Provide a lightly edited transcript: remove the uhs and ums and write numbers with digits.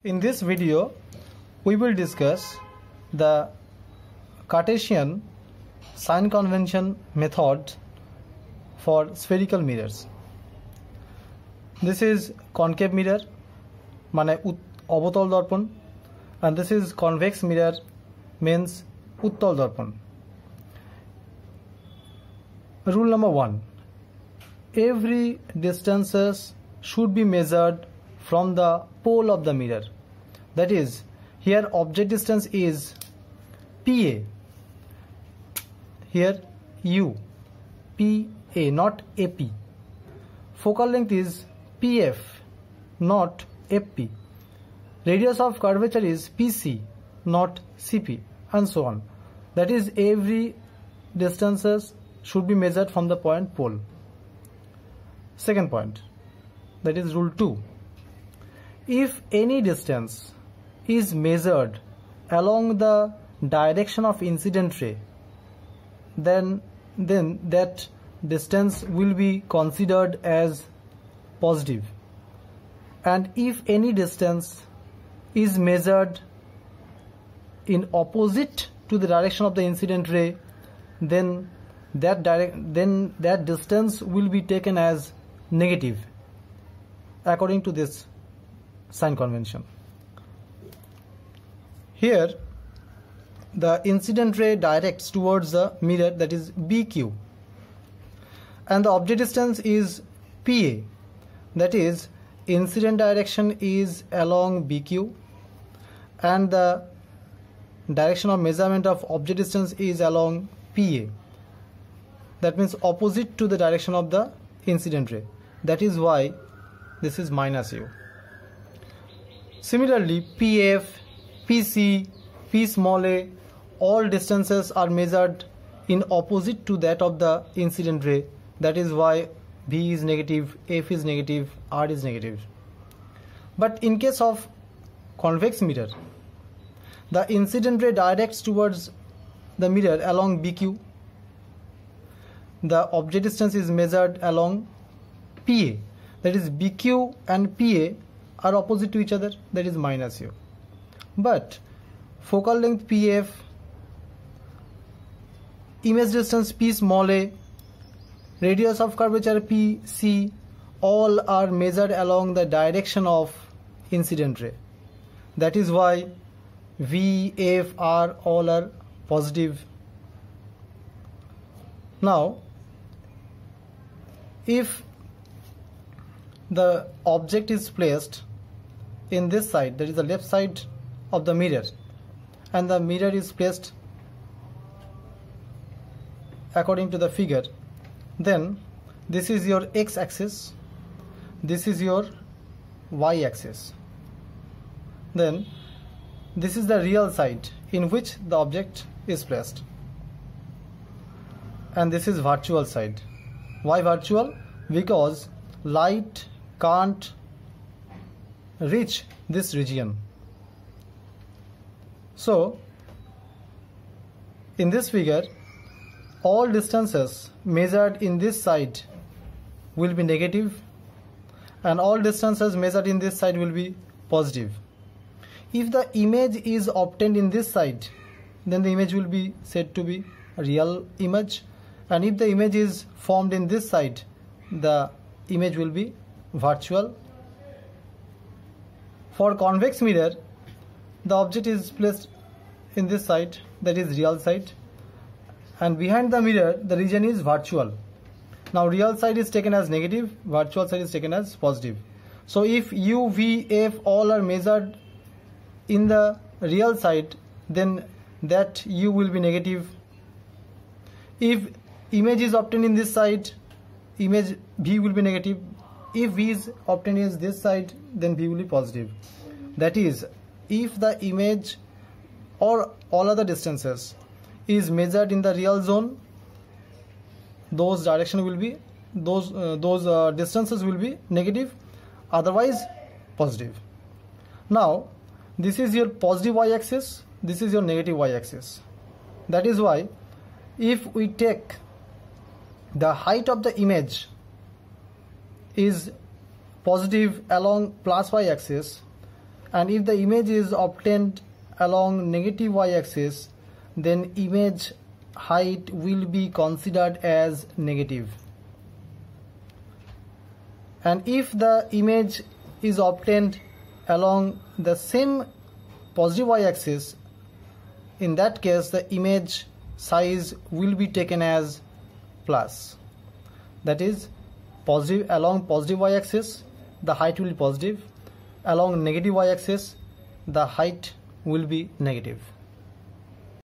In this video, we will discuss the Cartesian sign convention method for spherical mirrors. This is concave mirror, মানে অবতল দর্পণ, and this is convex mirror, means উত্তল দর্পণ. Rule number 1. Every distances should be measured from the pole of the mirror. That is, here object distance is PA, here U, PA, not AP. Focal length is PF, not FP. Radius of curvature is PC, not CP, and so on. That is, every distances should be measured from the point pole. Second point, that is rule 2. If any distance is measured along the direction of incident ray, then that distance will be considered as positive. And if any distance is measured in opposite to the direction of the incident ray, then that distance will be taken as negative according to this sign convention. Here the incident ray directs towards the mirror, that is BQ, and the object distance is PA, that is incident direction is along BQ and the direction of measurement of object distance is along PA, that means opposite to the direction of the incident ray. That is why this is minus U. Similarly, PF, PC, P small a, all distances are measured in opposite to that of the incident ray. That is why V is negative, F is negative, R is negative. But in case of convex mirror, the incident ray directs towards the mirror along BQ. The object distance is measured along PA. That is, BQ and PA are opposite to each other, that is minus U. But focal length PF, image distance P small a, radius of curvature PC, all are measured along the direction of incident ray. That is why V, F, R all are positive. Now, if the object is placed in this side, that is the left side of the mirror, and the mirror is placed according to the figure, then this is your x-axis, this is your y-axis, then this is the real side in which the object is placed, and this is virtual side. Why virtual? Because light can't reach this region. So in this figure, all distances measured in this side will be negative and all distances measured in this side will be positive. If the image is obtained in this side, then the image will be said to be a real image, and if the image is formed in this side, the image will be virtual. For convex mirror, the object is placed in this side, that is real side, and behind the mirror the region is virtual. Now real side is taken as negative, virtual side is taken as positive. So if U, V, F all are measured in the real side, then that U will be negative. If image is obtained in this side, image V will be negative. If V is obtained in this side, then V will be positive. That is, if the image or all other distances is measured in the real zone, those distances will be negative, otherwise positive. Now this is your positive y-axis, this is your negative y-axis. That is why if we take the height of the image is positive along plus y axis and if the image is obtained along negative y-axis, then image height will be considered as negative. And if the image is obtained along the same positive y-axis, in that case the image size will be taken as plus. That is, positive along positive y-axis the height will be positive, along negative y-axis the height will be negative.